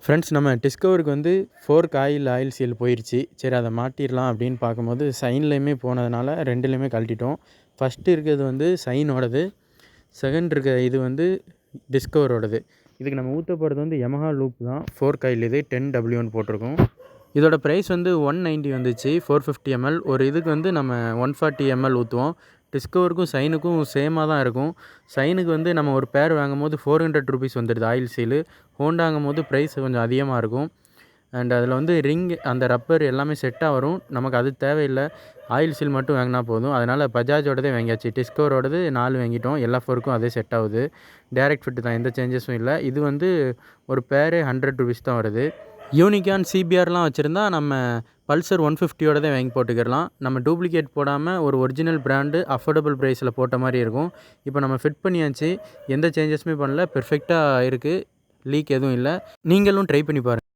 Friends, நம்ம டிஸ்கவருக்கு வந்து fork oil seal போயிடுச்சு. சரி, அதை மாட்டிடலாம் அப்படின்னு பார்க்கும்போது சைன்லேயுமே போனதுனால ரெண்டுலேயுமே கழட்டிட்டோம். ஃபஸ்ட்டு இருக்கிறது வந்து சைனோடது, செகண்ட் இருக்க இது வந்து டிஸ்கவரோடது. இதுக்கு நம்ம ஊற்ற போகிறது வந்து யமஹா லூப் தான். ஃபோர்க் ஆயில் இது 10W1 போட்டிருக்கோம். இதோட ப்ரைஸ் வந்து 190 வந்துச்சு. 450 ml. ஒரு இதுக்கு வந்து நம்ம 140 ml ஊற்றுவோம். டிஸ்கவருக்கும் சைனுக்கும் சேமாக தான் இருக்கும். சைனுக்கு வந்து நம்ம ஒரு பேர் வாங்கும்போது 400 ருபீஸ் வந்துடுது ஆயில் சீலு. ஹோண்டாங்கும் போது ப்ரைஸ் கொஞ்சம் அதிகமாக இருக்கும். அண்ட் அதில் வந்து ரிங், அந்த ரப்பர் எல்லாமே செட்டாக வரும். நமக்கு அது தேவையில்லை, ஆயில் சீல் மட்டும் வாங்கினா போதும். அதனால் பஜாஜோடதே வாங்கியாச்சு. டிஸ்கவரோடது 4 வாங்கிட்டோம். எல்லா ஃபோருக்கும் அதே செட் ஆகுது. டேரெக்ட் ஃபிட்டு தான், எந்த சேஞ்சஸும் இல்லை. இது வந்து ஒரு பேரே 100 ருபீஸ் தான் வருது. யூனிகான் சிபிஆர்லாம் வச்சுருந்தா நம்ம பல்சர் 150யோடதே வாங்கி போட்டுக்கிடலாம். நம்ம டூப்ளிகேட் போடாமல் ஒரு ஒரிஜினல் பிராண்டு அஃபோர்டபுள் ப்ரைஸில் போட்ட மாதிரி இருக்கும். இப்போ நம்ம ஃபிட் பண்ணியாச்சு, எந்த சேஞ்சஸுமே பண்ணல, பெர்ஃபெக்டாக இருக்குது, லீக் எதுவும் இல்லை. நீங்களும் ட்ரை பண்ணி பாருங்கள்.